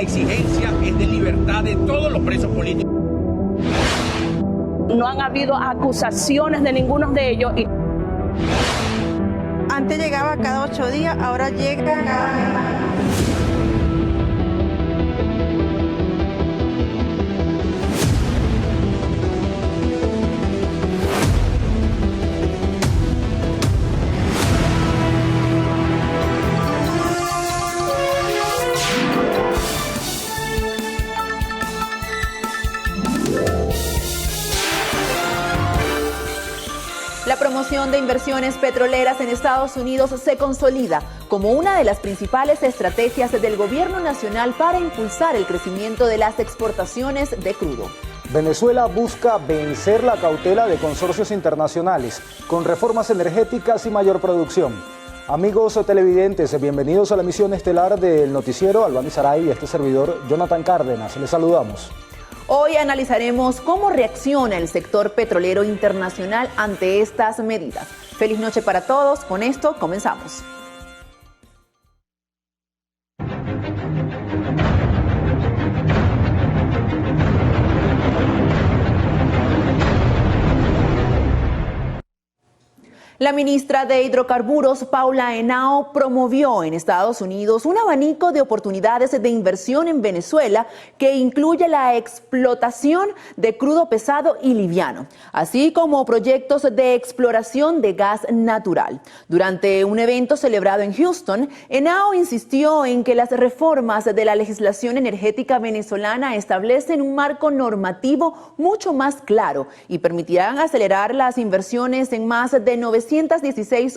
exigencia es de libertad de todos los presos políticos. No han habido acusaciones de ninguno de ellos. Antes llegaba cada 8 días, ahora llega cada semana. La promoción de inversiones petroleras en Estados Unidos se consolida como una de las principales estrategias del gobierno nacional para impulsar el crecimiento de las exportaciones de crudo. Venezuela busca vencer la cautela de consorcios internacionales con reformas energéticas y mayor producción. Amigos televidentes, bienvenidos a la emisión estelar del noticiero. Albany Saray y este servidor Jonathan Cárdenas. Les saludamos. Hoy analizaremos cómo reacciona el sector petrolero internacional ante estas medidas. Feliz noche para todos. Con esto comenzamos. La ministra de Hidrocarburos, Paula Henao, promovió en Estados Unidos un abanico de oportunidades de inversión en Venezuela que incluye la explotación de crudo pesado y liviano, así como proyectos de exploración de gas natural. Durante un evento celebrado en Houston, Henao insistió en que las reformas de la legislación energética venezolana establecen un marco normativo mucho más claro y permitirán acelerar las inversiones en más de 916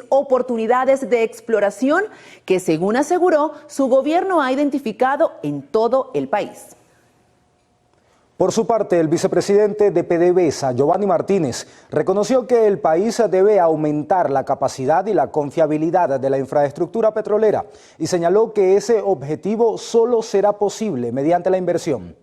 oportunidades de exploración que, según aseguró, su gobierno ha identificado en todo el país. Por su parte, el vicepresidente de PDVSA, Giovanni Martínez, reconoció que el país debe aumentar la capacidad y la confiabilidad de la infraestructura petrolera y señaló que ese objetivo solo será posible mediante la inversión.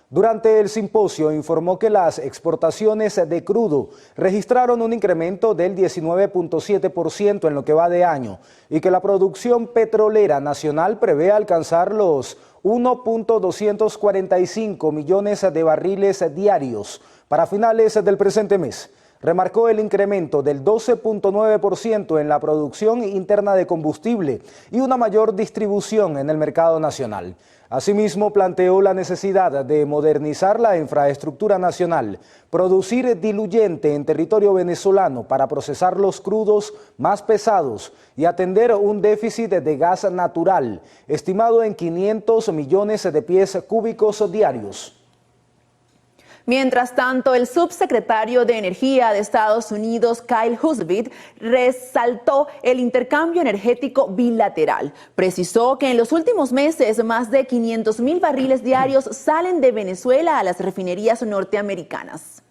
Durante el simposio informó que las exportaciones de crudo registraron un incremento del 19.7% en lo que va de año y que la producción petrolera nacional prevé alcanzar los 1.245 millones de barriles diarios para finales del presente mes. Remarcó el incremento del 12.9% en la producción interna de combustible y una mayor distribución en el mercado nacional. Asimismo, planteó la necesidad de modernizar la infraestructura nacional, producir diluyente en territorio venezolano para procesar los crudos más pesados y atender un déficit de gas natural, estimado en 500 millones de pies cúbicos diarios. Mientras tanto, el subsecretario de Energía de Estados Unidos, Kyle Husband, resaltó el intercambio energético bilateral. Precisó que en los últimos meses más de 500,000 barriles diarios salen de Venezuela a las refinerías norteamericanas.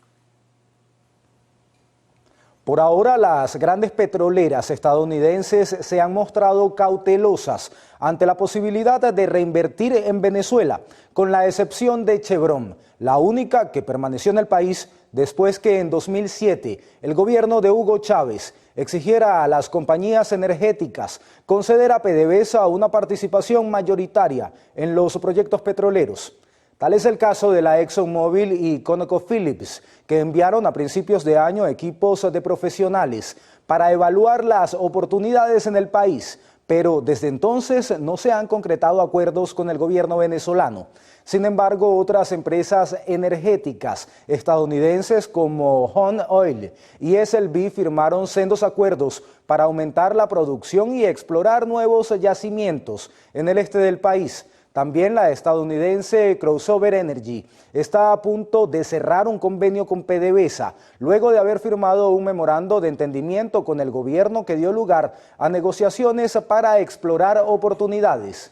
Por ahora, las grandes petroleras estadounidenses se han mostrado cautelosas ante la posibilidad de reinvertir en Venezuela, con la excepción de Chevron, la única que permaneció en el país después que en 2007 el gobierno de Hugo Chávez exigiera a las compañías energéticas conceder a PDVSA una participación mayoritaria en los proyectos petroleros. Tal es el caso de la ExxonMobil y ConocoPhillips, que enviaron a principios de año equipos de profesionales para evaluar las oportunidades en el país, pero desde entonces no se han concretado acuerdos con el gobierno venezolano. Sin embargo, otras empresas energéticas estadounidenses como Hon Oil y SLB firmaron sendos acuerdos para aumentar la producción y explorar nuevos yacimientos en el este del país. También la estadounidense Crossover Energy está a punto de cerrar un convenio con PDVSA, luego de haber firmado un memorando de entendimiento con el gobierno que dio lugar a negociaciones para explorar oportunidades.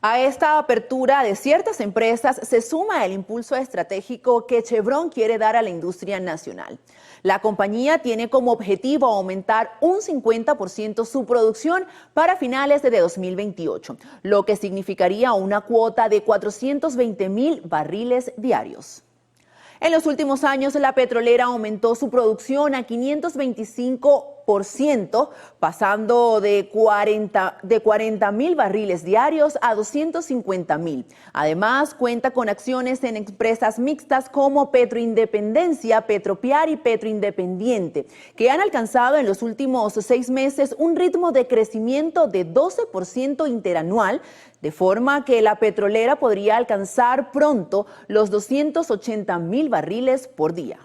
A esta apertura de ciertas empresas se suma el impulso estratégico que Chevron quiere dar a la industria nacional. La compañía tiene como objetivo aumentar un 50% su producción para finales de 2028, lo que significaría una cuota de 420,000 barriles diarios. En los últimos años, la petrolera aumentó su producción a 525 5%, pasando de 40.000 barriles diarios a 250.000. Además, cuenta con acciones en empresas mixtas como Petroindependencia, Petropiar y Petroindependiente, que han alcanzado en los últimos 6 meses un ritmo de crecimiento de 12% interanual, de forma que la petrolera podría alcanzar pronto los 280.000 barriles por día.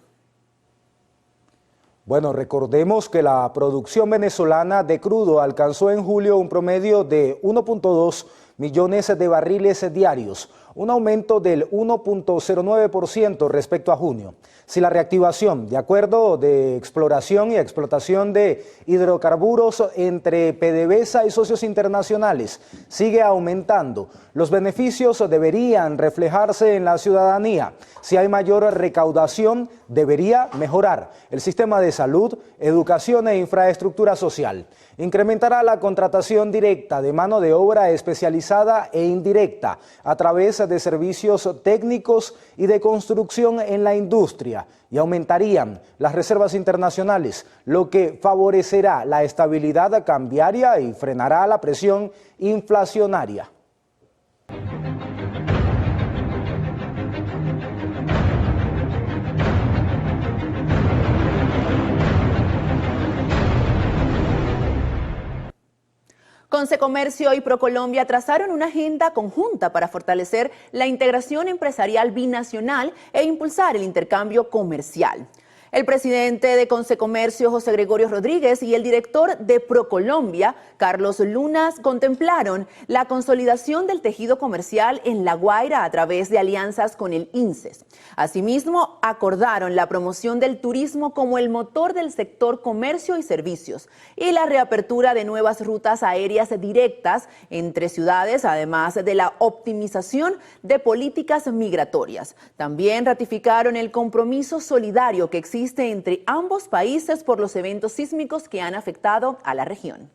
Bueno, recordemos que la producción venezolana de crudo alcanzó en julio un promedio de 1.2 millones de barriles diarios, un aumento del 1.09% respecto a junio. Si la reactivación de acuerdo de exploración y explotación de hidrocarburos entre PDVSA y socios internacionales sigue aumentando, los beneficios deberían reflejarse en la ciudadanía. Si hay mayor recaudación, debería mejorar el sistema de salud, educación e infraestructura social. Incrementará la contratación directa de mano de obra especializada e indirecta a través de servicios técnicos y de construcción en la industria, y aumentarían las reservas internacionales, lo que favorecerá la estabilidad cambiaria y frenará la presión inflacionaria. Consecomercio y Procolombia trazaron una agenda conjunta para fortalecer la integración empresarial binacional e impulsar el intercambio comercial. El presidente de Consecomercio, José Gregorio Rodríguez, y el director de Procolombia, Carlos Lunas, contemplaron la consolidación del tejido comercial en La Guaira a través de alianzas con el INSES. Asimismo, acordaron la promoción del turismo como el motor del sector comercio y servicios y la reapertura de nuevas rutas aéreas directas entre ciudades, además de la optimización de políticas migratorias. También ratificaron el compromiso solidario que existe entre ambos países por los eventos sísmicos que han afectado a la región.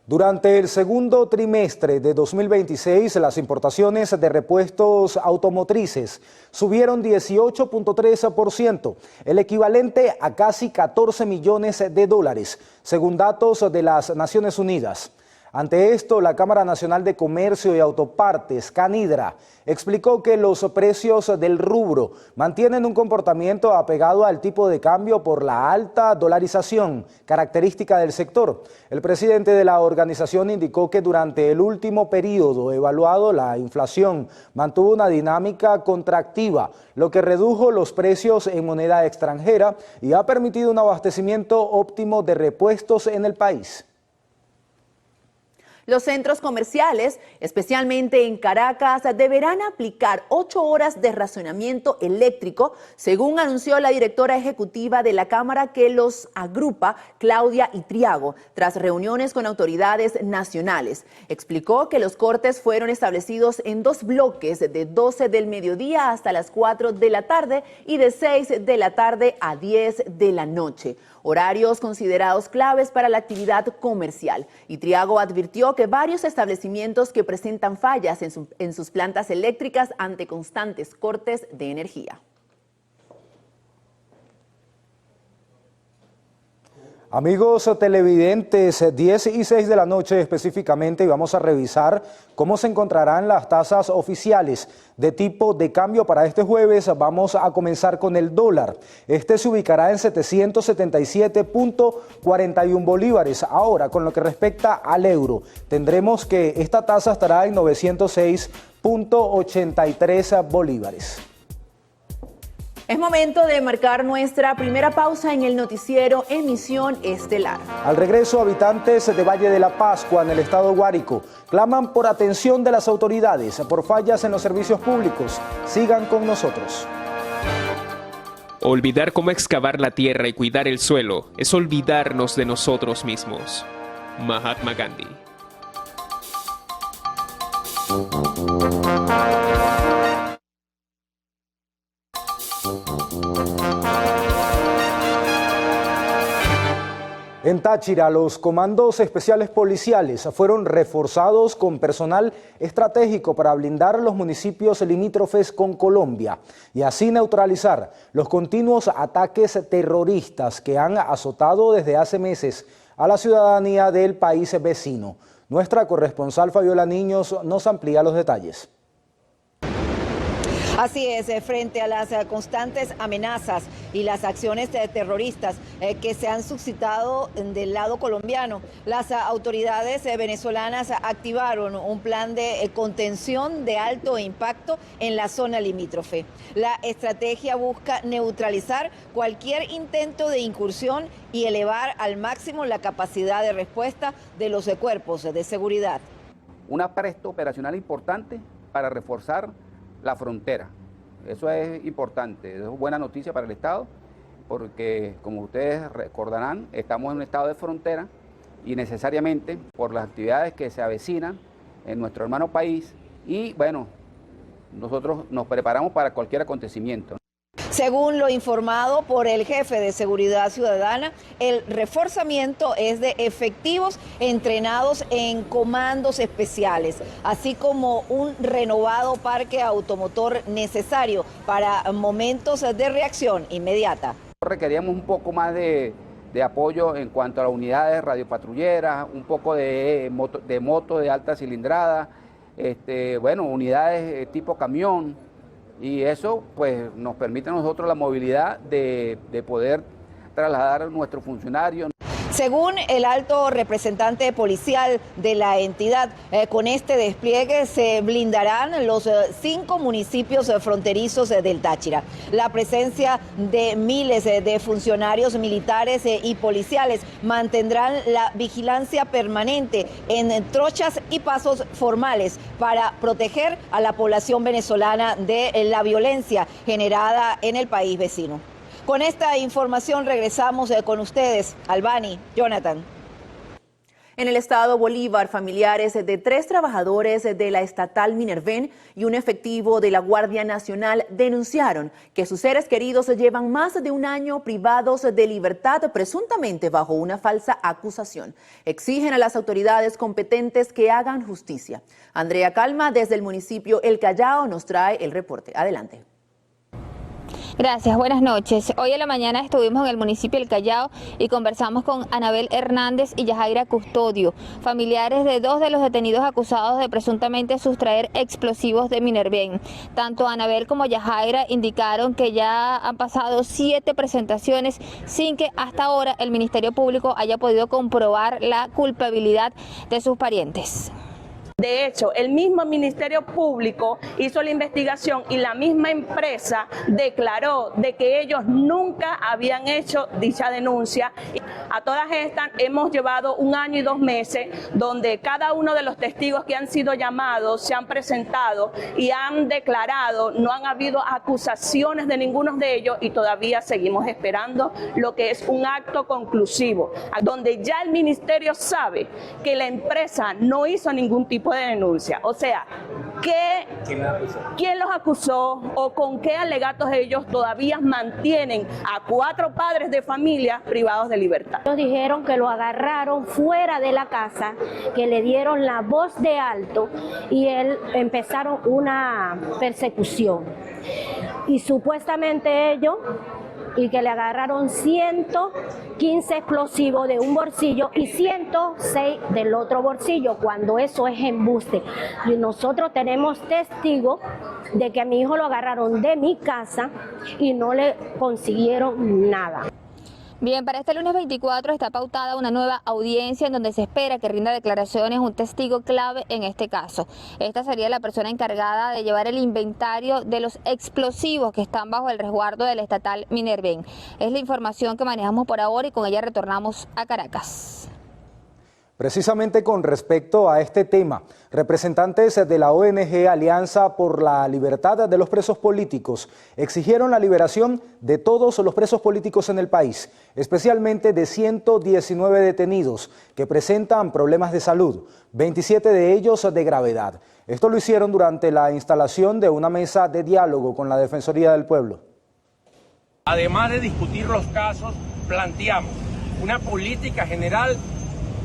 Durante el segundo trimestre de 2026, las importaciones de repuestos automotrices subieron 18.3%, el equivalente a casi 14 millones de dólares, según datos de las Naciones Unidas. Ante esto, la Cámara Nacional de Comercio y Autopartes, CANIDRA, explicó que los precios del rubro mantienen un comportamiento apegado al tipo de cambio por la alta dolarización, característica del sector. El presidente de la organización indicó que durante el último periodo evaluado, la inflación mantuvo una dinámica contractiva, lo que redujo los precios en moneda extranjera y ha permitido un abastecimiento óptimo de repuestos en el país. Los centros comerciales, especialmente en Caracas, deberán aplicar 8 horas de racionamiento eléctrico, según anunció la directora ejecutiva de la Cámara que los agrupa, Claudia Itriago, tras reuniones con autoridades nacionales. Explicó que los cortes fueron establecidos en 2 bloques de 12 del mediodía hasta las 4 de la tarde y de 6 de la tarde a 10 de la noche. Horarios considerados claves para la actividad comercial. Itriago advirtió que varios establecimientos que presentan fallas en sus plantas eléctricas ante constantes cortes de energía. Amigos televidentes, 10 y 6 de la noche específicamente, y vamos a revisar cómo se encontrarán las tasas oficiales de tipo de cambio para este jueves. Vamos a comenzar con el dólar. Este se ubicará en 777.41 bolívares. Ahora, con lo que respecta al euro, tendremos que esta tasa estará en 906.83 bolívares. Es momento de marcar nuestra primera pausa en el noticiero Emisión Estelar. Al regreso, habitantes de Valle de la Pascua, en el estado Guárico, claman por atención de las autoridades por fallas en los servicios públicos. Sigan con nosotros. Olvidar cómo excavar la tierra y cuidar el suelo es olvidarnos de nosotros mismos. Mahatma Gandhi. En Táchira, los comandos especiales policiales fueron reforzados con personal estratégico para blindar los municipios limítrofes con Colombia y así neutralizar los continuos ataques terroristas que han azotado desde hace meses a la ciudadanía del país vecino. Nuestra corresponsal Fabiola Niños nos amplía los detalles. Así es, frente a las constantes amenazas y las acciones terroristas que se han suscitado del lado colombiano, las autoridades venezolanas activaron un plan de contención de alto impacto en la zona limítrofe. La estrategia busca neutralizar cualquier intento de incursión y elevar al máximo la capacidad de respuesta de los cuerpos de seguridad. Un apresto operacional importante para reforzar la frontera. Eso es importante, es buena noticia para el Estado, porque como ustedes recordarán, estamos en un estado de frontera y necesariamente por las actividades que se avecinan en nuestro hermano país y bueno, nosotros nos preparamos para cualquier acontecimiento. Según lo informado por el jefe de Seguridad Ciudadana, el reforzamiento es de efectivos entrenados en comandos especiales, así como un renovado parque automotor necesario para momentos de reacción inmediata. Requeríamos un poco más de apoyo en cuanto a las unidades radiopatrulleras, un poco de motos de alta cilindrada, bueno, unidades tipo camión. Y eso pues nos permite a nosotros la movilidad de poder trasladar a nuestros funcionarios. Según el alto representante policial de la entidad, con este despliegue se blindarán los 5 municipios fronterizos del Táchira. La presencia de miles de funcionarios militares y policiales mantendrán la vigilancia permanente en trochas y pasos formales para proteger a la población venezolana de la violencia generada en el país vecino. Con esta información regresamos con ustedes, Albani, Jonathan. En el estado Bolívar, familiares de 3 trabajadores de la estatal Minerven y un efectivo de la Guardia Nacional denunciaron que sus seres queridos llevan más de un año privados de libertad, presuntamente bajo una falsa acusación. Exigen a las autoridades competentes que hagan justicia. Andrea Calma, desde el municipio El Callao, nos trae el reporte. Adelante. Gracias, buenas noches. Hoy en la mañana estuvimos en el municipio El Callao y conversamos con Anabel Hernández y Yajaira Custodio, familiares de 2 de los detenidos acusados de presuntamente sustraer explosivos de Minerven. Tanto Anabel como Yajaira indicaron que ya han pasado 7 presentaciones sin que hasta ahora el Ministerio Público haya podido comprobar la culpabilidad de sus parientes. De hecho, el mismo Ministerio Público hizo la investigación y la misma empresa declaró de que ellos nunca habían hecho dicha denuncia. A todas estas hemos llevado 1 año y 2 meses donde cada uno de los testigos que han sido llamados se han presentado y han declarado, no han habido acusaciones de ninguno de ellos y todavía seguimos esperando lo que es un acto conclusivo, donde ya el ministerio sabe que la empresa no hizo ningún tipo de denuncia. O sea, ¿quién los acusó o con qué alegatos ellos todavía mantienen a 4 padres de familia privados de libertad? Nos dijeron que lo agarraron fuera de la casa, que le dieron la voz de alto y empezaron una persecución. Y supuestamente ellos y que le agarraron 115 explosivos de un bolsillo y 106 del otro bolsillo, cuando eso es embuste. Y nosotros tenemos testigos de que a mi hijo lo agarraron de mi casa y no le consiguieron nada. Bien, para este lunes 24 está pautada una nueva audiencia en donde se espera que rinda declaraciones un testigo clave en este caso. Esta sería la persona encargada de llevar el inventario de los explosivos que están bajo el resguardo del estatal Minerven. Es la información que manejamos por ahora y con ella retornamos a Caracas. Precisamente con respecto a este tema, representantes de la ONG Alianza por la Libertad de los Presos Políticos exigieron la liberación de todos los presos políticos en el país, especialmente de 119 detenidos que presentan problemas de salud, 27 de ellos de gravedad. Esto lo hicieron durante la instalación de una mesa de diálogo con la Defensoría del Pueblo. Además de discutir los casos, planteamos una política general,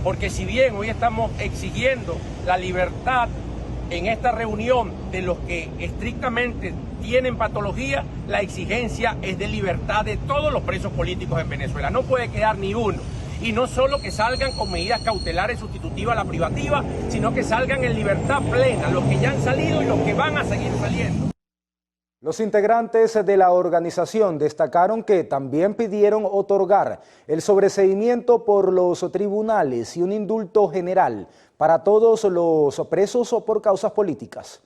porque si bien hoy estamos exigiendo la libertad en esta reunión de los que estrictamente tienen patología, la exigencia es de libertad de todos los presos políticos en Venezuela. No puede quedar ni uno. Y no solo que salgan con medidas cautelares sustitutivas a la privativa, sino que salgan en libertad plena, los que ya han salido y los que van a seguir saliendo. Los integrantes de la organización destacaron que también pidieron otorgar el sobreseimiento por los tribunales y un indulto general para todos los presos por causas políticas.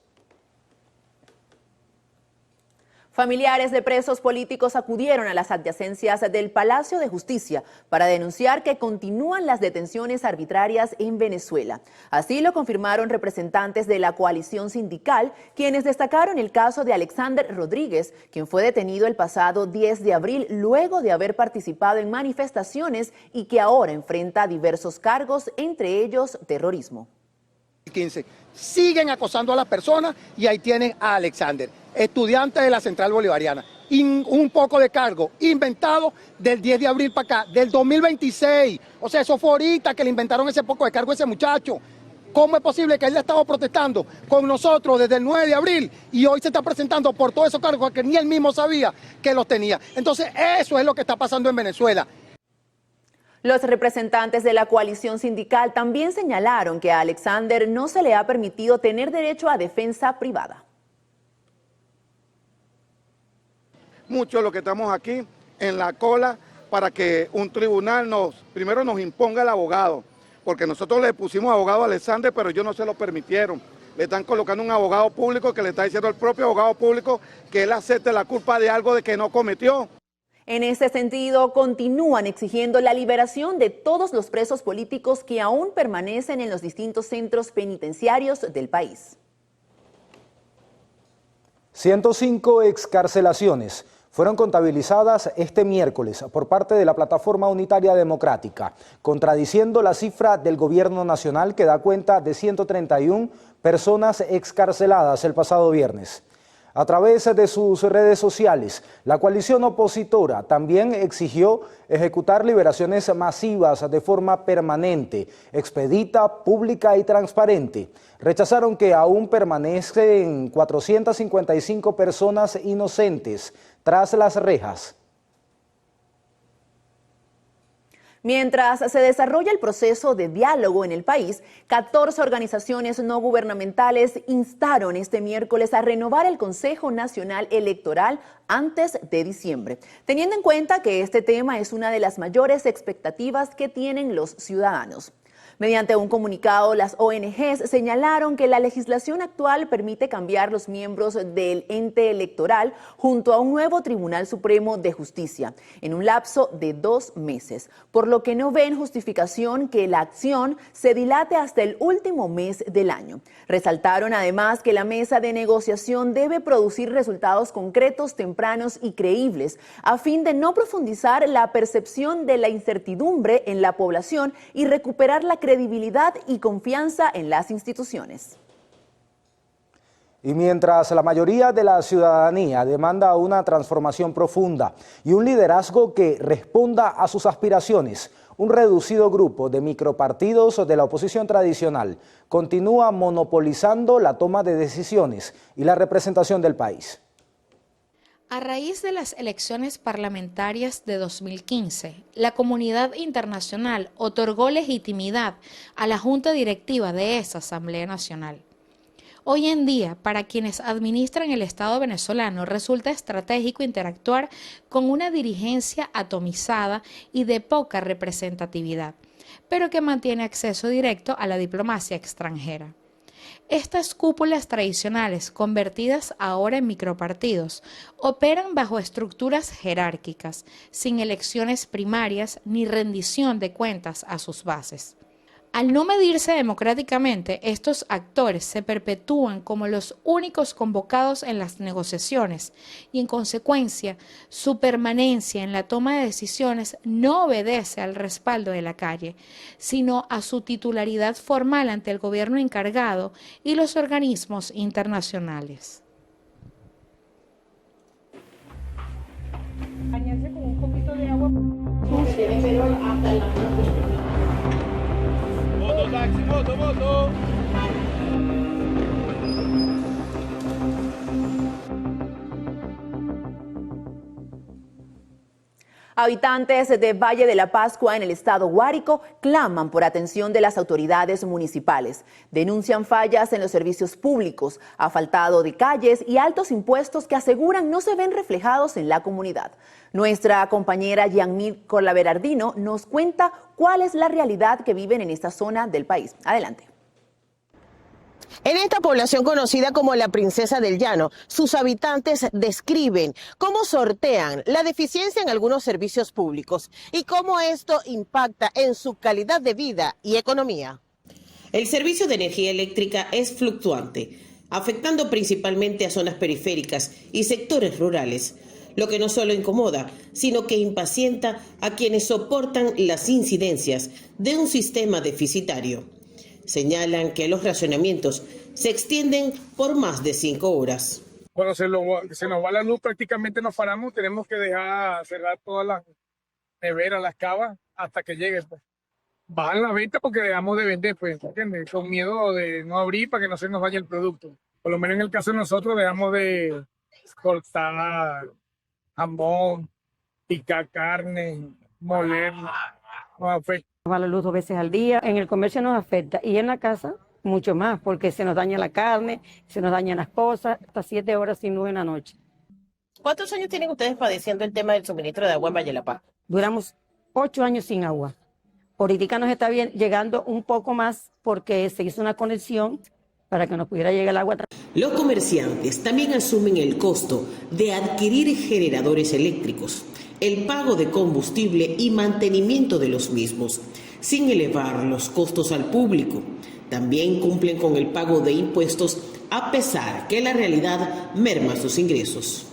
Familiares de presos políticos acudieron a las adyacencias del Palacio de Justicia para denunciar que continúan las detenciones arbitrarias en Venezuela. Así lo confirmaron representantes de la coalición sindical, quienes destacaron el caso de Alexander Rodríguez, quien fue detenido el pasado 10 de abril luego de haber participado en manifestaciones y que ahora enfrenta diversos cargos, entre ellos terrorismo. 15. Siguen acosando a las personas y ahí tienen a Alexander, estudiante de la Central Bolivariana. Un poco de cargo inventado del 10 de abril para acá, del 2026. O sea, eso fue ahorita que le inventaron ese poco de cargo a ese muchacho. ¿Cómo es posible que él ha estado protestando con nosotros desde el 9 de abril y hoy se está presentando por todos esos cargos que ni él mismo sabía que los tenía? Entonces, eso es lo que está pasando en Venezuela. Los representantes de la coalición sindical también señalaron que a Alexander no se le ha permitido tener derecho a defensa privada. Muchos de los que estamos aquí en la cola para que un tribunal primero nos imponga el abogado, porque nosotros le pusimos abogado a Alexander, pero ellos no se lo permitieron. Le están colocando un abogado público que le está diciendo al propio abogado público que él acepte la culpa de algo de que no cometió. En ese sentido, continúan exigiendo la liberación de todos los presos políticos que aún permanecen en los distintos centros penitenciarios del país. 105 excarcelaciones fueron contabilizadas este miércoles por parte de la Plataforma Unitaria Democrática, contradiciendo la cifra del Gobierno Nacional que da cuenta de 131 personas excarceladas el pasado viernes. A través de sus redes sociales, la coalición opositora también exigió ejecutar liberaciones masivas de forma permanente, expedita, pública y transparente. Rechazaron que aún permanecen 455 personas inocentes tras las rejas. Mientras se desarrolla el proceso de diálogo en el país, 14 organizaciones no gubernamentales instaron este miércoles a renovar el Consejo Nacional Electoral antes de diciembre, teniendo en cuenta que este tema es una de las mayores expectativas que tienen los ciudadanos. Mediante un comunicado, las ONGs señalaron que la legislación actual permite cambiar los miembros del ente electoral junto a un nuevo Tribunal Supremo de Justicia en un lapso de 2 meses, por lo que no ven justificación que la acción se dilate hasta el último mes del año. Resaltaron además que la mesa de negociación debe producir resultados concretos, tempranos y creíbles, a fin de no profundizar la percepción de la incertidumbre en la población y recuperar la credibilidad y confianza en las instituciones. Y mientras la mayoría de la ciudadanía demanda una transformación profunda y un liderazgo que responda a sus aspiraciones, un reducido grupo de micropartidos de la oposición tradicional continúa monopolizando la toma de decisiones y la representación del país. A raíz de las elecciones parlamentarias de 2015, la comunidad internacional otorgó legitimidad a la Junta Directiva de esa Asamblea Nacional. Hoy en día, para quienes administran el Estado venezolano, resulta estratégico interactuar con una dirigencia atomizada y de poca representatividad, pero que mantiene acceso directo a la diplomacia extranjera. Estas cúpulas tradicionales, convertidas ahora en micropartidos, operan bajo estructuras jerárquicas, sin elecciones primarias ni rendición de cuentas a sus bases. Al no medirse democráticamente, estos actores se perpetúan como los únicos convocados en las negociaciones y, en consecuencia, su permanencia en la toma de decisiones no obedece al respaldo de la calle, sino a su titularidad formal ante el gobierno encargado y los organismos internacionales. Bañarse con un poquito de agua. Pero hasta la Habitantes de Valle de la Pascua en el estado Guárico claman por atención de las autoridades municipales. Denuncian fallas en los servicios públicos, asfaltado de calles y altos impuestos que aseguran no se ven reflejados en la comunidad. Nuestra compañera Yanmir Colaberardino nos cuenta cuál es la realidad que viven en esta zona del país. Adelante. En esta población conocida como la Princesa del Llano, sus habitantes describen cómo sortean la deficiencia en algunos servicios públicos y cómo esto impacta en su calidad de vida y economía. El servicio de energía eléctrica es fluctuante, afectando principalmente a zonas periféricas y sectores rurales, lo que no solo incomoda, sino que impacienta a quienes soportan las incidencias de un sistema deficitario. Señalan que los racionamientos se extienden por más de 5 horas. Cuando se nos va la luz, prácticamente nos paramos, tenemos que dejar cerrar todas las neveras, las cavas, hasta que llegue. Pues. Bajan las ventas porque dejamos de vender, pues, ¿entiendes? Con miedo de no abrir para que no se nos vaya el producto. Por lo menos en el caso de nosotros, dejamos de cortar jamón, picar carne, moler, nos afecta. Va la luz 2 veces al día, en el comercio nos afecta y en la casa mucho más porque se nos daña la carne, se nos dañan las cosas, hasta 7 horas sin luz en la noche. ¿Cuántos años tienen ustedes padeciendo el tema del suministro de agua en Valle de la Paz? Duramos 8 años sin agua. Ahorita nos está llegando un poco más porque se hizo una conexión para que nos pudiera llegar el agua. Los comerciantes también asumen el costo de adquirir generadores eléctricos, el pago de combustible y mantenimiento de los mismos, sin elevar los costos al público. También cumplen con el pago de impuestos, a pesar que la realidad merma sus ingresos.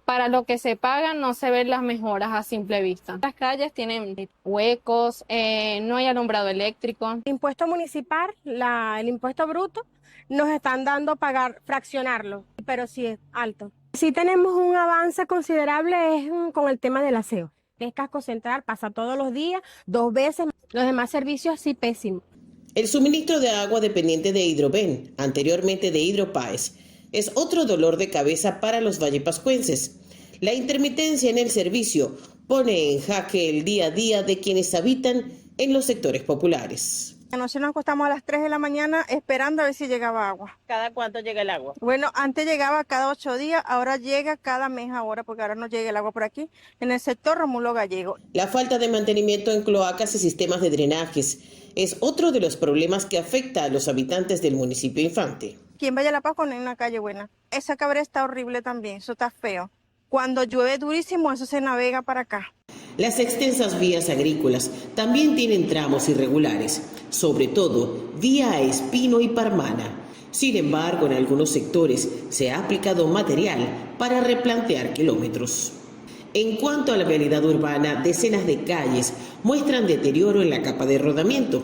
Para lo que se paga no se ven las mejoras a simple vista. Las calles tienen huecos, no hay alumbrado eléctrico. El impuesto municipal, el impuesto bruto, nos están dando pagar, fraccionarlo, pero sí es alto. Sí tenemos un avance considerable con el tema del aseo. El casco central pasa todos los días, 2 veces. Los demás servicios sí pésimos. El suministro de agua dependiente de Hidroben, anteriormente de Hidropaes, es otro dolor de cabeza para los vallepascuenses. La intermitencia en el servicio pone en jaque el día a día de quienes habitan en los sectores populares. Anoche nos acostamos a las 3 de la mañana esperando a ver si llegaba agua. ¿Cada cuánto llega el agua? Bueno, antes llegaba cada 8 días, ahora llega cada mes ahora, porque ahora no llega el agua por aquí, en el sector Romulo Gallego. La falta de mantenimiento en cloacas y sistemas de drenajes es otro de los problemas que afecta a los habitantes del municipio Infante. Aquí en Valle de la Paz no hay una calle buena. Esa cabrera está horrible también, eso está feo. Cuando llueve durísimo, eso se navega para acá. Las extensas vías agrícolas también tienen tramos irregulares, sobre todo vía Espino y Parmana. Sin embargo, en algunos sectores se ha aplicado material para replantear kilómetros. En cuanto a la vialidad urbana, decenas de calles muestran deterioro en la capa de rodamiento,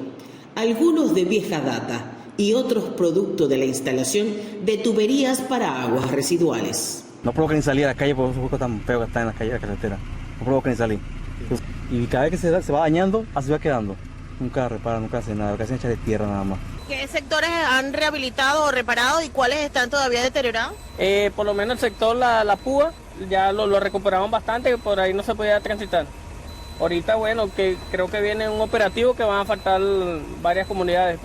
algunos de vieja data y otros producto de la instalación de tuberías para aguas residuales. No provoca ni salir a la calle por esos huecos tan feos que están en la calle de la carretera. No provoca ni salir. Y cada vez que se va dañando, así va quedando. Nunca repara, nunca hace nada, casi echa de tierra nada más. ¿Qué sectores han rehabilitado o reparado y cuáles están todavía deteriorados? Por lo menos el sector La Púa ya lo recuperamos bastante, por ahí no se podía transitar. Ahorita, bueno, que creo que viene un operativo que van a faltar varias comunidades.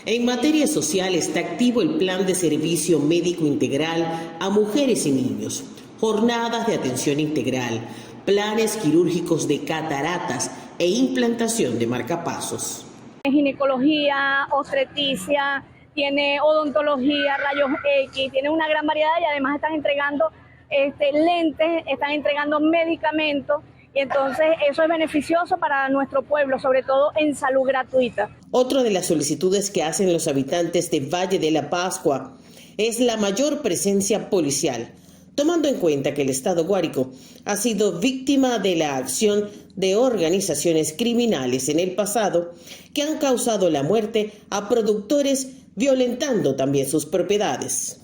En materia social está activo el plan de servicio médico integral a mujeres y niños, jornadas de atención integral, planes quirúrgicos de cataratas e implantación de marcapasos. Ginecología, obstetricia, tiene odontología, rayos X, tiene una gran variedad y además están entregando lentes, están entregando medicamentos. Y entonces eso es beneficioso para nuestro pueblo, sobre todo en salud gratuita. Otra de las solicitudes que hacen los habitantes de Valle de la Pascua es la mayor presencia policial, tomando en cuenta que el Estado Guárico ha sido víctima de la acción de organizaciones criminales en el pasado que han causado la muerte a productores, violentando también sus propiedades.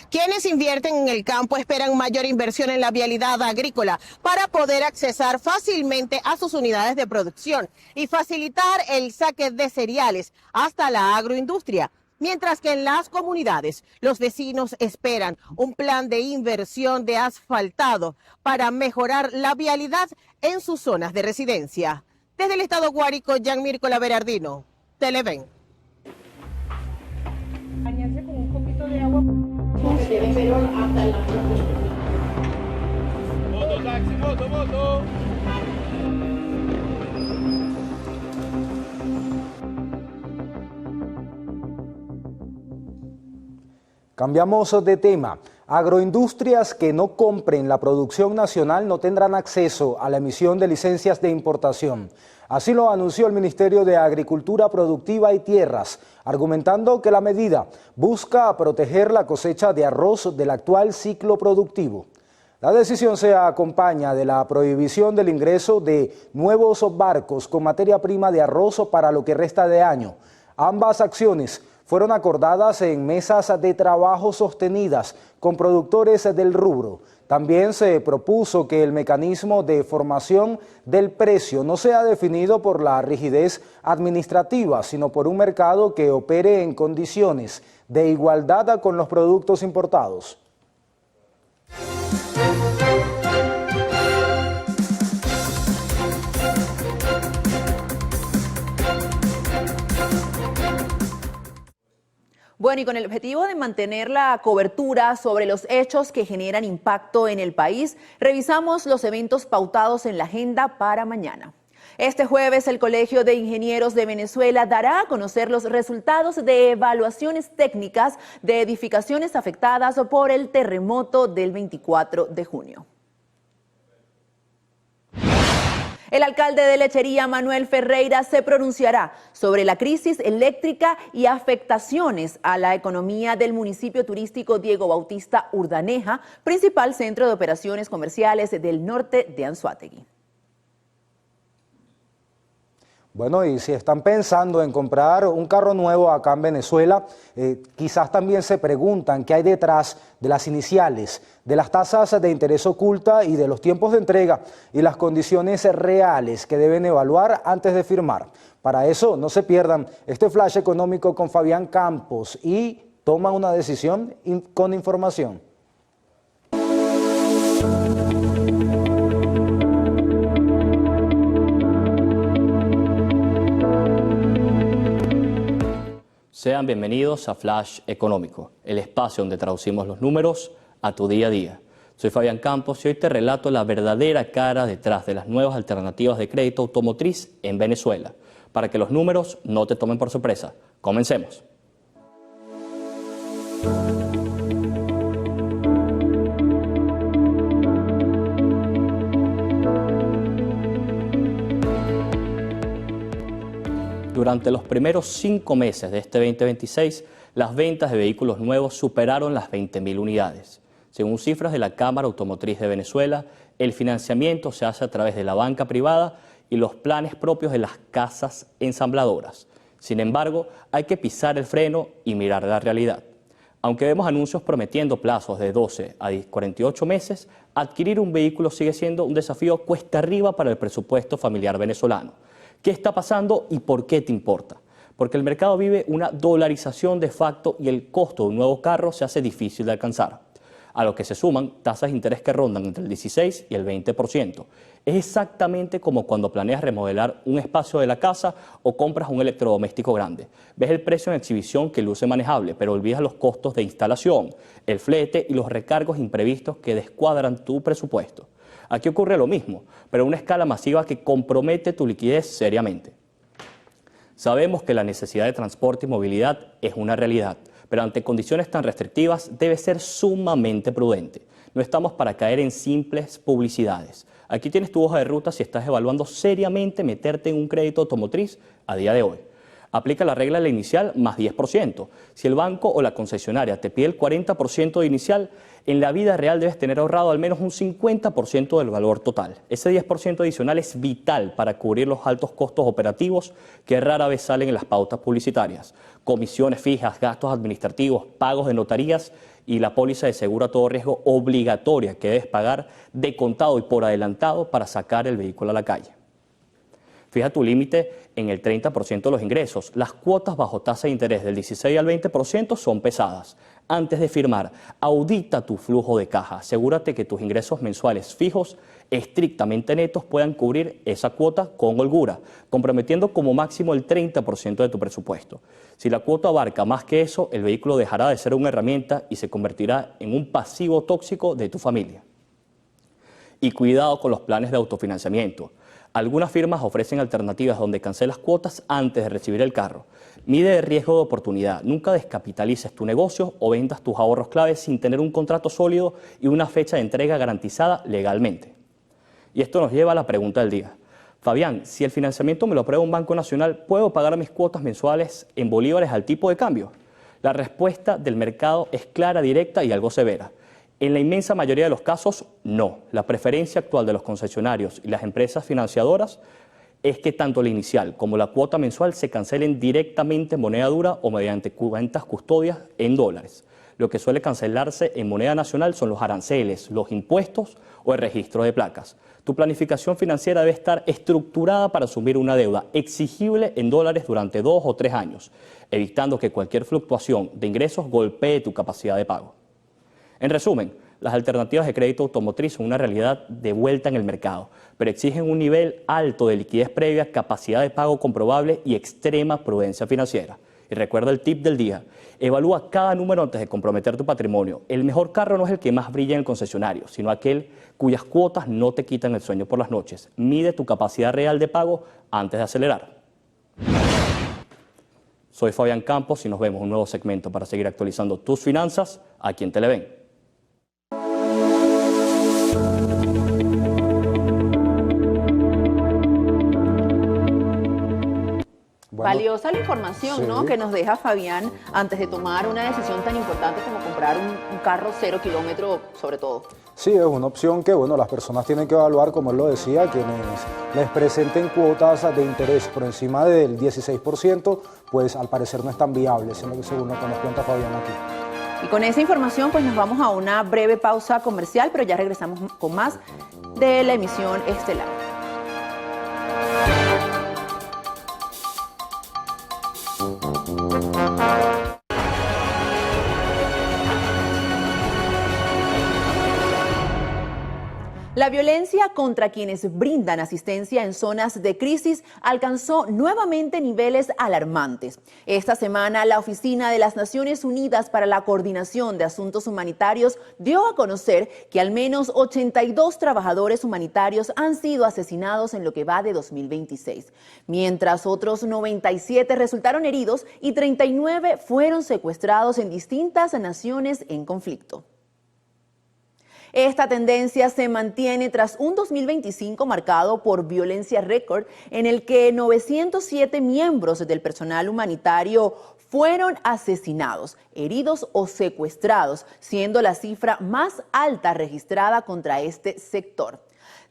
Quienes invierten en el campo esperan mayor inversión en la vialidad agrícola para poder accesar fácilmente a sus unidades de producción y facilitar el saque de cereales hasta la agroindustria. Mientras que en las comunidades los vecinos esperan un plan de inversión de asfaltado para mejorar la vialidad en sus zonas de residencia. Desde el estado Guárico, Yanmirko Berardino, Televen. Bañarse con un poquito de agua. Moto, taxi, moto. Cambiamos de tema. Agroindustrias que no compren la producción nacional no tendrán acceso a la emisión de licencias de importación. Así lo anunció el Ministerio de Agricultura Productiva y Tierras, argumentando que la medida busca proteger la cosecha de arroz del actual ciclo productivo. La decisión se acompaña de la prohibición del ingreso de nuevos barcos con materia prima de arroz para lo que resta de año. Ambas acciones fueron acordadas en mesas de trabajo sostenidas con productores del rubro. También se propuso que el mecanismo de formación del precio no sea definido por la rigidez administrativa, sino por un mercado que opere en condiciones de igualdad con los productos importados. Bueno, y con el objetivo de mantener la cobertura sobre los hechos que generan impacto en el país, revisamos los eventos pautados en la agenda para mañana. Este jueves, el Colegio de Ingenieros de Venezuela dará a conocer los resultados de evaluaciones técnicas de edificaciones afectadas por el terremoto del 24 de junio. El alcalde de Lechería, Manuel Ferreira, se pronunciará sobre la crisis eléctrica y afectaciones a la economía del municipio turístico Diego Bautista Urdaneja, principal centro de operaciones comerciales del norte de Anzoátegui. Bueno, y si están pensando en comprar un carro nuevo acá en Venezuela, quizás también se preguntan qué hay detrás de las iniciales, de las tasas de interés oculta y de los tiempos de entrega y las condiciones reales que deben evaluar antes de firmar. Para eso, no se pierdan este flash económico con Fabián Campos y toman una decisión con información. Sean bienvenidos a Flash Económico, el espacio donde traducimos los números a tu día a día. Soy Fabián Campos y hoy te relato la verdadera cara detrás de las nuevas alternativas de crédito automotriz en Venezuela, para que los números no te tomen por sorpresa. Comencemos. Durante los primeros 5 meses de este 2026, las ventas de vehículos nuevos superaron las 20.000 unidades. Según cifras de la Cámara Automotriz de Venezuela, el financiamiento se hace a través de la banca privada y los planes propios de las casas ensambladoras. Sin embargo, hay que pisar el freno y mirar la realidad. Aunque vemos anuncios prometiendo plazos de 12 a 48 meses, adquirir un vehículo sigue siendo un desafío cuesta arriba para el presupuesto familiar venezolano. ¿Qué está pasando y por qué te importa? Porque el mercado vive una dolarización de facto y el costo de un nuevo carro se hace difícil de alcanzar. A lo que se suman tasas de interés que rondan entre el 16 y el 20%. Es exactamente como cuando planeas remodelar un espacio de la casa o compras un electrodoméstico grande. Ves el precio en exhibición que luce manejable, pero olvidas los costos de instalación, el flete y los recargos imprevistos que descuadran tu presupuesto. Aquí ocurre lo mismo, pero a una escala masiva que compromete tu liquidez seriamente. Sabemos que la necesidad de transporte y movilidad es una realidad, pero ante condiciones tan restrictivas debe ser sumamente prudente. No estamos para caer en simples publicidades. Aquí tienes tu hoja de ruta si estás evaluando seriamente meterte en un crédito automotriz a día de hoy. Aplica la regla de la inicial más 10%. Si el banco o la concesionaria te pide el 40% de inicial, en la vida real debes tener ahorrado al menos un 50% del valor total. Ese 10% adicional es vital para cubrir los altos costos operativos que rara vez salen en las pautas publicitarias. Comisiones fijas, gastos administrativos, pagos de notarías y la póliza de seguro a todo riesgo obligatoria que debes pagar de contado y por adelantado para sacar el vehículo a la calle. Fija tu límite en el 30% de los ingresos. Las cuotas bajo tasa de interés del 16 al 20% son pesadas. Antes de firmar, audita tu flujo de caja. Asegúrate que tus ingresos mensuales fijos estrictamente netos puedan cubrir esa cuota con holgura, comprometiendo como máximo el 30% de tu presupuesto. Si la cuota abarca más que eso, el vehículo dejará de ser una herramienta y se convertirá en un pasivo tóxico de tu familia. Y cuidado con los planes de autofinanciamiento. Algunas firmas ofrecen alternativas donde cancelas cuotas antes de recibir el carro. Mide el riesgo de oportunidad. Nunca descapitalices tu negocio o vendas tus ahorros claves sin tener un contrato sólido y una fecha de entrega garantizada legalmente. Y esto nos lleva a la pregunta del día. Fabián, si el financiamiento me lo aprueba un banco nacional, ¿puedo pagar mis cuotas mensuales en bolívares al tipo de cambio? La respuesta del mercado es clara, directa y algo severa. En la inmensa mayoría de los casos, no. La preferencia actual de los concesionarios y las empresas financiadoras es que tanto la inicial como la cuota mensual se cancelen directamente en moneda dura o mediante cuentas custodias en dólares. Lo que suele cancelarse en moneda nacional son los aranceles, los impuestos o el registro de placas. Tu planificación financiera debe estar estructurada para asumir una deuda exigible en dólares durante 2 o 3 años, evitando que cualquier fluctuación de ingresos golpee tu capacidad de pago. En resumen, las alternativas de crédito automotriz son una realidad de vuelta en el mercado, pero exigen un nivel alto de liquidez previa, capacidad de pago comprobable y extrema prudencia financiera. Y recuerda el tip del día, evalúa cada número antes de comprometer tu patrimonio. El mejor carro no es el que más brilla en el concesionario, sino aquel cuyas cuotas no te quitan el sueño por las noches. Mide tu capacidad real de pago antes de acelerar. Soy Fabián Campos y nos vemos en un nuevo segmento para seguir actualizando tus finanzas aquí en Televen. Bueno, valiosa la información, sí, ¿no?, que nos deja Fabián antes de tomar una decisión tan importante como comprar un carro 0 kilómetro, sobre todo. Sí, es una opción que, bueno, las personas tienen que evaluar, como él lo decía, quienes les presenten cuotas de interés por encima del 16%, pues al parecer no es tan viable, según lo que nos cuenta Fabián aquí. Y con esa información, pues nos vamos a una breve pausa comercial, pero ya regresamos con más de la emisión estelar. La violencia contra quienes brindan asistencia en zonas de crisis alcanzó nuevamente niveles alarmantes. Esta semana, la Oficina de las Naciones Unidas para la Coordinación de Asuntos Humanitarios dio a conocer que al menos 82 trabajadores humanitarios han sido asesinados en lo que va de 2026, mientras otros 97 resultaron heridos y 39 fueron secuestrados en distintas naciones en conflicto. Esta tendencia se mantiene tras un 2025 marcado por violencia récord en el que 907 miembros del personal humanitario fueron asesinados, heridos o secuestrados, siendo la cifra más alta registrada contra este sector.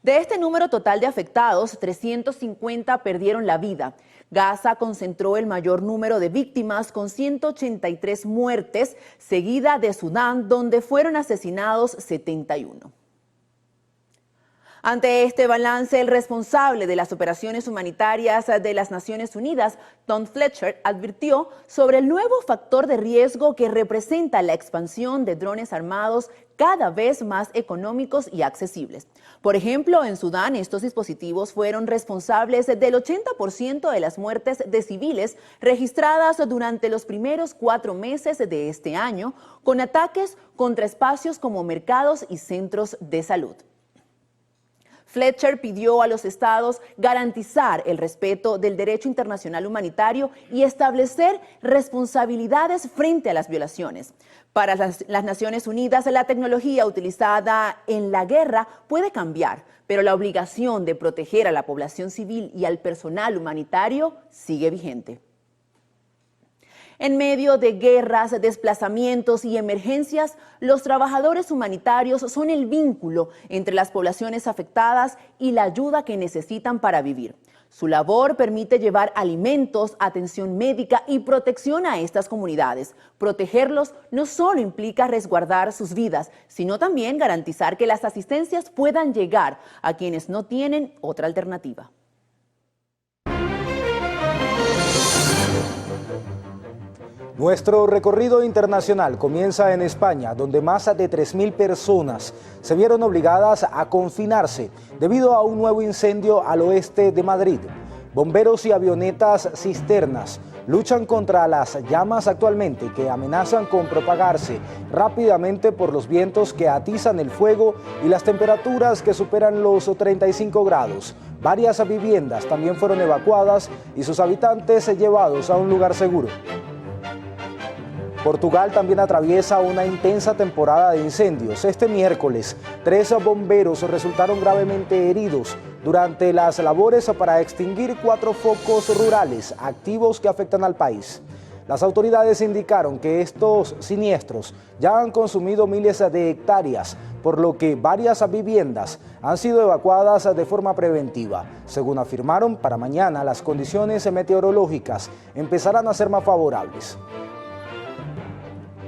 De este número total de afectados, 350 perdieron la vida. Gaza concentró el mayor número de víctimas con 183 muertes, seguida de Sudán, donde fueron asesinados 71. Ante este balance, el responsable de las operaciones humanitarias de las Naciones Unidas, Tom Fletcher, advirtió sobre el nuevo factor de riesgo que representa la expansión de drones armados cada vez más económicos y accesibles. Por ejemplo, en Sudán, estos dispositivos fueron responsables del 80% de las muertes de civiles registradas durante los primeros 4 meses de este año, con ataques contra espacios como mercados y centros de salud. Fletcher pidió a los estados garantizar el respeto del derecho internacional humanitario y establecer responsabilidades frente a las violaciones. Para las Naciones Unidas, la tecnología utilizada en la guerra puede cambiar, pero la obligación de proteger a la población civil y al personal humanitario sigue vigente. En medio de guerras, desplazamientos y emergencias, los trabajadores humanitarios son el vínculo entre las poblaciones afectadas y la ayuda que necesitan para vivir. Su labor permite llevar alimentos, atención médica y protección a estas comunidades. Protegerlos no solo implica resguardar sus vidas, sino también garantizar que las asistencias puedan llegar a quienes no tienen otra alternativa. Nuestro recorrido internacional comienza en España, donde más de 3.000 personas se vieron obligadas a confinarse debido a un nuevo incendio al oeste de Madrid. Bomberos y avionetas cisternas luchan contra las llamas actualmente, que amenazan con propagarse rápidamente por los vientos que atizan el fuego y las temperaturas que superan los 35 grados. Varias viviendas también fueron evacuadas y sus habitantes llevados a un lugar seguro. Portugal también atraviesa una intensa temporada de incendios. Este miércoles, 3 bomberos resultaron gravemente heridos durante las labores para extinguir 4 focos rurales activos que afectan al país. Las autoridades indicaron que estos siniestros ya han consumido miles de hectáreas, por lo que varias viviendas han sido evacuadas de forma preventiva. Según afirmaron, para mañana las condiciones meteorológicas empezarán a ser más favorables.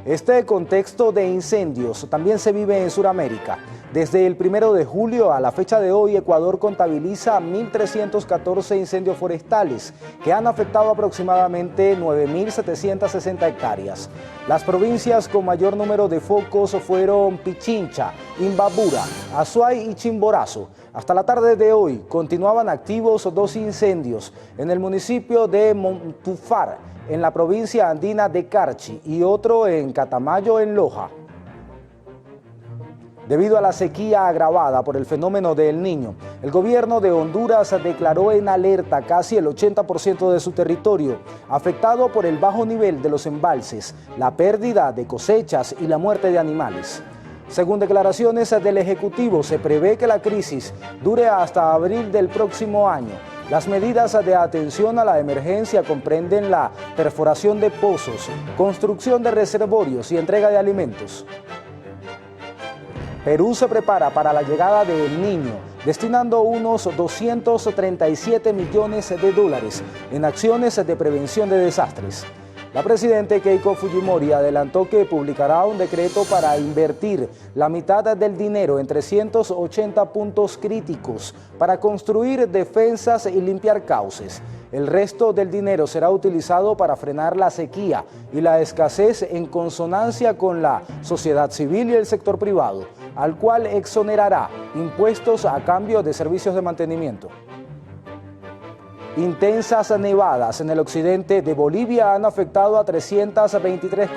Este contexto de incendios también se vive en Sudamérica. Desde el 1 de julio a la fecha de hoy, Ecuador contabiliza 1.314 incendios forestales que han afectado aproximadamente 9.760 hectáreas. Las provincias con mayor número de focos fueron Pichincha, Imbabura, Azuay y Chimborazo. Hasta la tarde de hoy continuaban activos 2 incendios en el municipio de Montufar, en la provincia andina de Carchi, y otro en Catamayo, en Loja. Debido a la sequía agravada por el fenómeno del Niño, el gobierno de Honduras declaró en alerta casi el 80% de su territorio, afectado por el bajo nivel de los embalses, la pérdida de cosechas y la muerte de animales. Según declaraciones del Ejecutivo, se prevé que la crisis dure hasta abril del próximo año. Las medidas de atención a la emergencia comprenden la perforación de pozos, construcción de reservorios y entrega de alimentos. Perú se prepara para la llegada del Niño, destinando unos 237 millones de dólares en acciones de prevención de desastres. La presidenta Keiko Fujimori adelantó que publicará un decreto para invertir la mitad del dinero en 380 puntos críticos para construir defensas y limpiar cauces. El resto del dinero será utilizado para frenar la sequía y la escasez en consonancia con la sociedad civil y el sector privado, al cual exonerará impuestos a cambio de servicios de mantenimiento. Intensas nevadas en el occidente de Bolivia han afectado a 323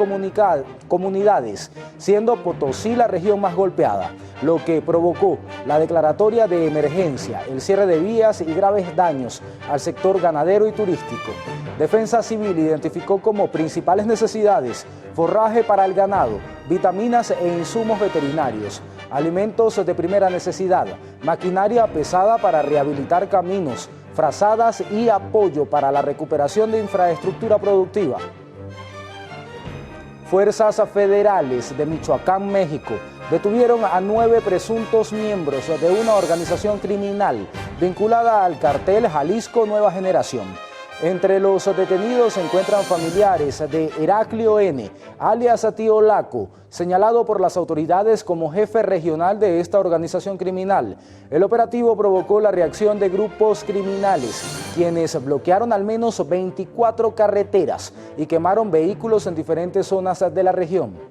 comunidades, siendo Potosí la región más golpeada, lo que provocó la declaratoria de emergencia, el cierre de vías y graves daños al sector ganadero y turístico. Defensa Civil identificó como principales necesidades forraje para el ganado, vitaminas e insumos veterinarios, alimentos de primera necesidad, maquinaria pesada para rehabilitar caminos, frazadas y apoyo para la recuperación de infraestructura productiva. Fuerzas federales de Michoacán, México, detuvieron a 9 presuntos miembros de una organización criminal vinculada al cartel Jalisco Nueva Generación. Entre los detenidos se encuentran familiares de Heraclio N., alias Tío Laco, señalado por las autoridades como jefe regional de esta organización criminal. El operativo provocó la reacción de grupos criminales, quienes bloquearon al menos 24 carreteras y quemaron vehículos en diferentes zonas de la región.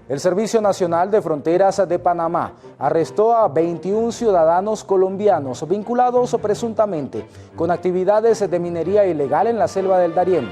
El Servicio Nacional de Fronteras de Panamá arrestó a 21 ciudadanos colombianos vinculados presuntamente con actividades de minería ilegal en la selva del Darién.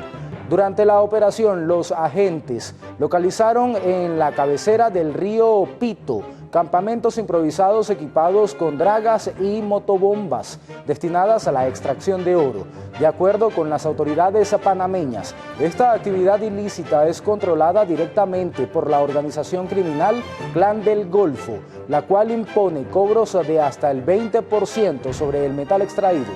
Durante la operación, los agentes localizaron en la cabecera del río Pito campamentos improvisados equipados con dragas y motobombas destinadas a la extracción de oro. De acuerdo con las autoridades panameñas, esta actividad ilícita es controlada directamente por la organización criminal Clan del Golfo, la cual impone cobros de hasta el 20% sobre el metal extraído.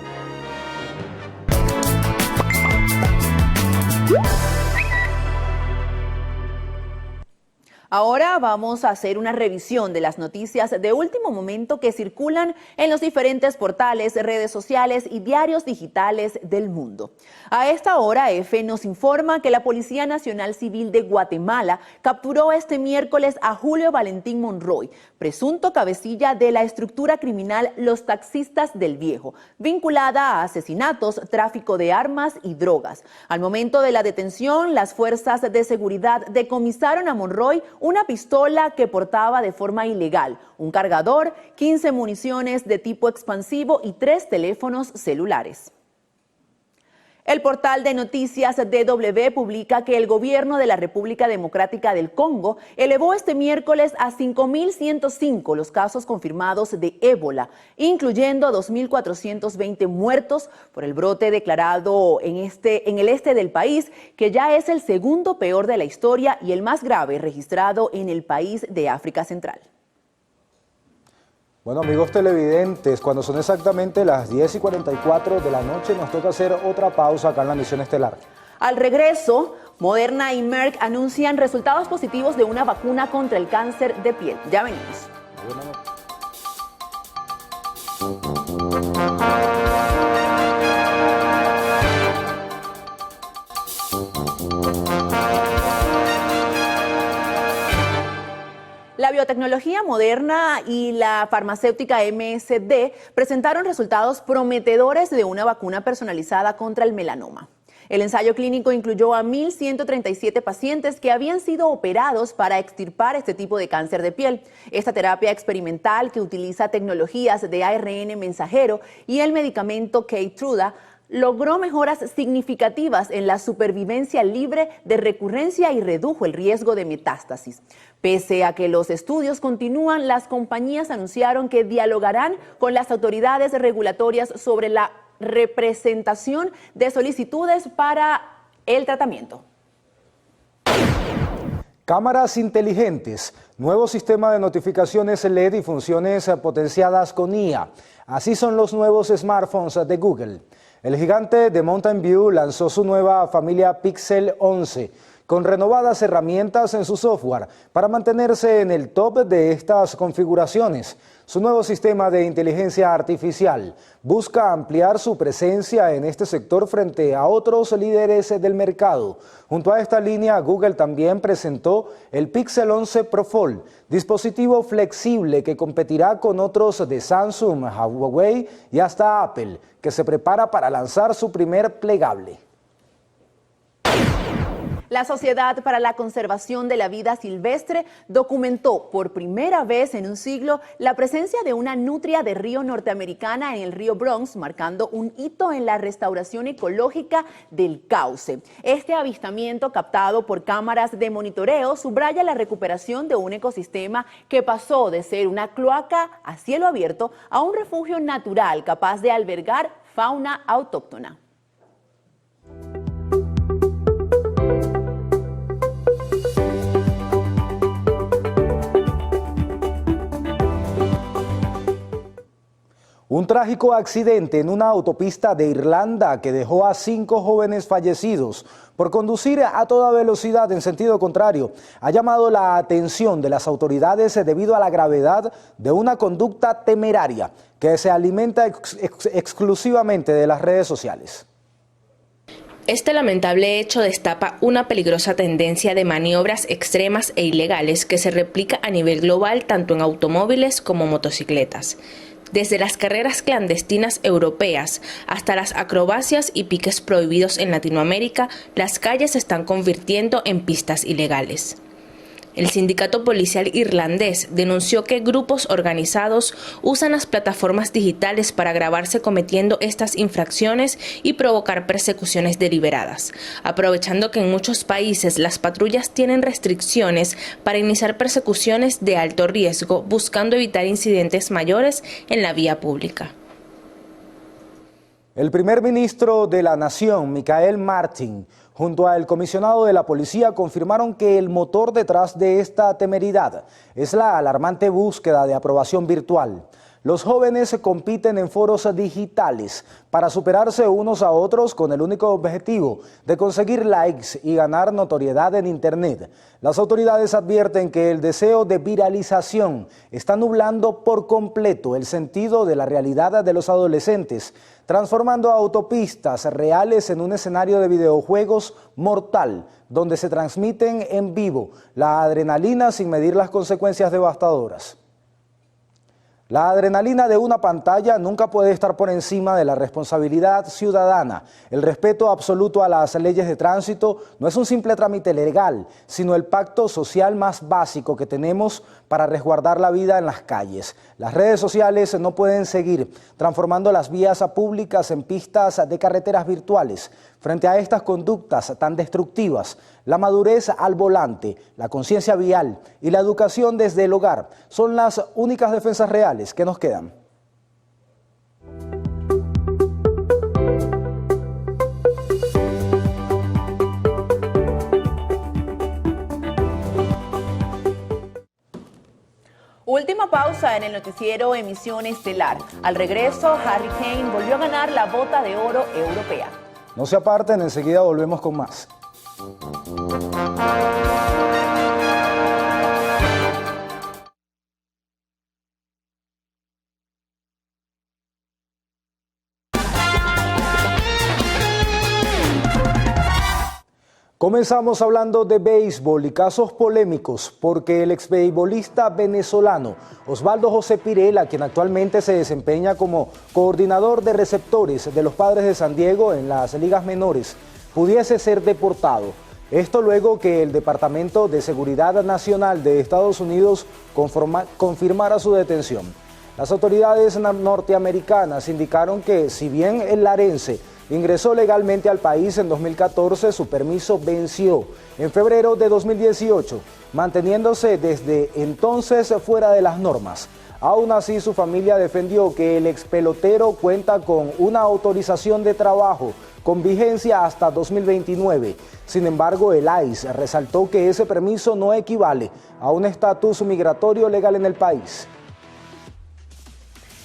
Ahora vamos a hacer una revisión de las noticias de último momento que circulan en los diferentes portales, redes sociales y diarios digitales del mundo. A esta hora, EFE nos informa que la Policía Nacional Civil de Guatemala capturó este miércoles a Julio Valentín Monroy, presunto cabecilla de la estructura criminal Los Taxistas del Viejo, vinculada a asesinatos, tráfico de armas y drogas. Al momento de la detención, las fuerzas de seguridad decomisaron a Monroy una pistola que portaba de forma ilegal, un cargador, 15 municiones de tipo expansivo y 3 teléfonos celulares. El portal de noticias DW publica que el gobierno de la República Democrática del Congo elevó este miércoles a 5.105 los casos confirmados de ébola, incluyendo 2.420 muertos por el brote declarado en el este del país, que ya es el segundo peor de la historia y el más grave registrado en el país de África Central. Bueno, amigos televidentes, cuando son exactamente las 10:44 de la noche, nos toca hacer otra pausa acá en la Misión Estelar. Al regreso, Moderna y Merck anuncian resultados positivos de una vacuna contra el cáncer de piel. Ya venimos. La biotecnología Moderna y la farmacéutica MSD presentaron resultados prometedores de una vacuna personalizada contra el melanoma. El ensayo clínico incluyó a 1.137 pacientes que habían sido operados para extirpar este tipo de cáncer de piel. Esta terapia experimental, que utiliza tecnologías de ARN mensajero y el medicamento Keytruda, logró mejoras significativas en la supervivencia libre de recurrencia y redujo el riesgo de metástasis. Pese a que los estudios continúan, las compañías anunciaron que dialogarán con las autoridades regulatorias sobre la representación de solicitudes para el tratamiento. Cámaras inteligentes, nuevo sistema de notificaciones LED y funciones potenciadas con IA. Así son los nuevos smartphones de Google. El gigante de Mountain View lanzó su nueva familia Pixel 11, con renovadas herramientas en su software para mantenerse en el top de estas configuraciones. Su nuevo sistema de inteligencia artificial busca ampliar su presencia en este sector frente a otros líderes del mercado. Junto a esta línea, Google también presentó el Pixel 11 Pro Fold, dispositivo flexible que competirá con otros de Samsung, Huawei y hasta Apple, que se prepara para lanzar su primer plegable. La Sociedad para la Conservación de la Vida Silvestre documentó por primera vez en un siglo la presencia de una nutria de río norteamericana en el río Bronx, marcando un hito en la restauración ecológica del cauce. Este avistamiento, captado por cámaras de monitoreo, subraya la recuperación de un ecosistema que pasó de ser una cloaca a cielo abierto a un refugio natural capaz de albergar fauna autóctona. Un trágico accidente en una autopista de Irlanda que dejó a 5 jóvenes fallecidos por conducir a toda velocidad en sentido contrario ha llamado la atención de las autoridades debido a la gravedad de una conducta temeraria que se alimenta exclusivamente de las redes sociales. Este lamentable hecho destapa una peligrosa tendencia de maniobras extremas e ilegales que se replica a nivel global tanto en automóviles como motocicletas. Desde las carreras clandestinas europeas hasta las acrobacias y piques prohibidos en Latinoamérica, las calles se están convirtiendo en pistas ilegales. El sindicato policial irlandés denunció que grupos organizados usan las plataformas digitales para grabarse cometiendo estas infracciones y provocar persecuciones deliberadas, aprovechando que en muchos países las patrullas tienen restricciones para iniciar persecuciones de alto riesgo, buscando evitar incidentes mayores en la vía pública. El primer ministro de la Nación, Michael Martin, junto al comisionado de la policía, confirmaron que el motor detrás de esta temeridad es la alarmante búsqueda de aprobación virtual. los jóvenes compiten en foros digitales para superarse unos a otros con el único objetivo de conseguir likes y ganar notoriedad en Internet. Las autoridades advierten que el deseo de viralización está nublando por completo el sentido de la realidad de los adolescentes, transformando autopistas reales en un escenario de videojuegos mortal, donde se transmiten en vivo la adrenalina sin medir las consecuencias devastadoras. La adrenalina de una pantalla nunca puede estar por encima de la responsabilidad ciudadana. El respeto absoluto a las leyes de tránsito no es un simple trámite legal, sino el pacto social más básico que tenemos para resguardar la vida en las calles. Las redes sociales no pueden seguir transformando las vías públicas en pistas de carreteras virtuales. Frente a estas conductas tan destructivas, la madurez al volante, la conciencia vial y la educación desde el hogar son las únicas defensas reales que nos quedan. Última pausa en el noticiero Emisión Estelar. Al regreso, Harry Kane volvió a ganar la Bota de Oro europea. No se aparten, enseguida volvemos con más. Comenzamos hablando de béisbol y casos polémicos porque el exbeibolista venezolano Osvaldo José Pirela, quien actualmente se desempeña como coordinador de receptores de los Padres de San Diego en las ligas menores, pudiese ser deportado. Esto luego que el Departamento de Seguridad Nacional de Estados Unidos confirmara su detención. Las autoridades norteamericanas indicaron que si bien el larense ingresó legalmente al país en 2014, su permiso venció en febrero de 2018, manteniéndose desde entonces fuera de las normas. Aún así, su familia defendió que el expelotero cuenta con una autorización de trabajo con vigencia hasta 2029. Sin embargo, el ICE resaltó que ese permiso no equivale a un estatus migratorio legal en el país.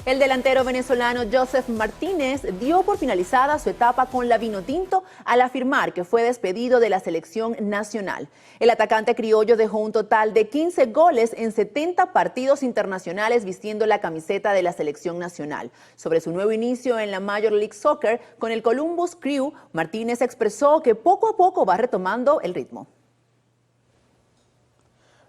El delantero venezolano Joseph Martínez dio por finalizada su etapa con la Vinotinto al afirmar que fue despedido de la selección nacional. El atacante criollo dejó un total de 15 goles en 70 partidos internacionales vistiendo la camiseta de la selección nacional. Sobre su nuevo inicio en la Major League Soccer con el Columbus Crew, Martínez expresó que poco a poco va retomando el ritmo.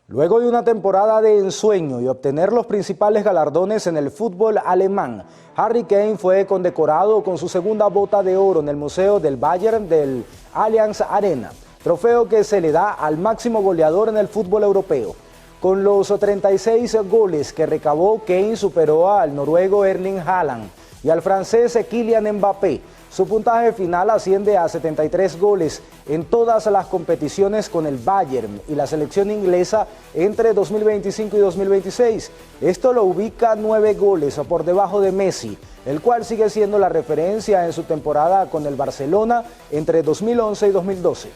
Luego de una temporada de ensueño y obtener los principales galardones en el fútbol alemán, Harry Kane fue condecorado con su segunda Bota de Oro en el Museo del Bayern del Allianz Arena, trofeo que se le da al máximo goleador en el fútbol europeo. Con los 36 goles que recabó, Kane superó al noruego Erling Haaland y al francés Kylian Mbappé. Su puntaje final asciende a 73 goles en todas las competiciones con el Bayern y la selección inglesa entre 2025 y 2026. Esto lo ubica 9 goles por debajo de Messi, el cual sigue siendo la referencia en su temporada con el Barcelona entre 2011 y 2012.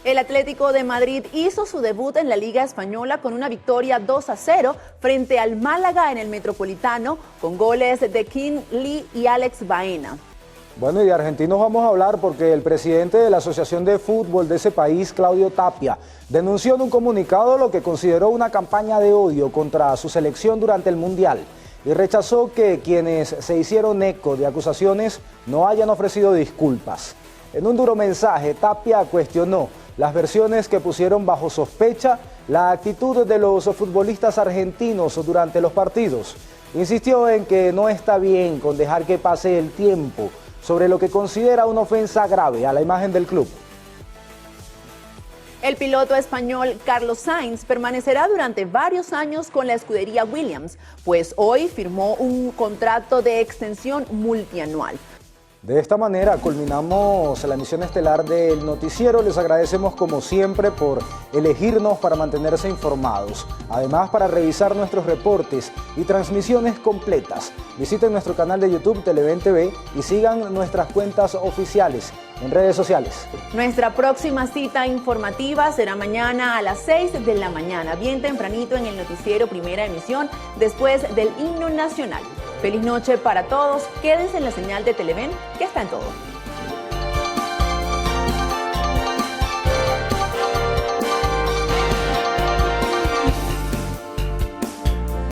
El Atlético de Madrid hizo su debut en la Liga Española con una victoria 2-0 frente al Málaga en el Metropolitano con goles de King Lee y Alex Baena. Bueno, y de argentinos vamos a hablar porque el presidente de la Asociación de Fútbol de ese país, Claudio Tapia, denunció en un comunicado lo que consideró una campaña de odio contra su selección durante el Mundial y rechazó que quienes se hicieron eco de acusaciones no hayan ofrecido disculpas. En un duro mensaje, Tapia cuestionó las versiones que pusieron bajo sospecha la actitud de los futbolistas argentinos durante los partidos. Insistió en que no está bien con dejar que pase el tiempo sobre lo que considera una ofensa grave a la imagen del club. El piloto español Carlos Sainz permanecerá durante varios años con la escudería Williams, pues hoy firmó un contrato de extensión multianual. De esta manera culminamos la emisión estelar del noticiero. Les agradecemos como siempre por elegirnos para mantenerse informados. Además, para revisar nuestros reportes y transmisiones completas, visiten nuestro canal de YouTube Televen TV y sigan nuestras cuentas oficiales en redes sociales. Nuestra próxima cita informativa será mañana a las 6 de la mañana, bien tempranito en el noticiero Primera Emisión, después del himno nacional. Feliz noche para todos, quédense en la señal de Televen, que está en todo.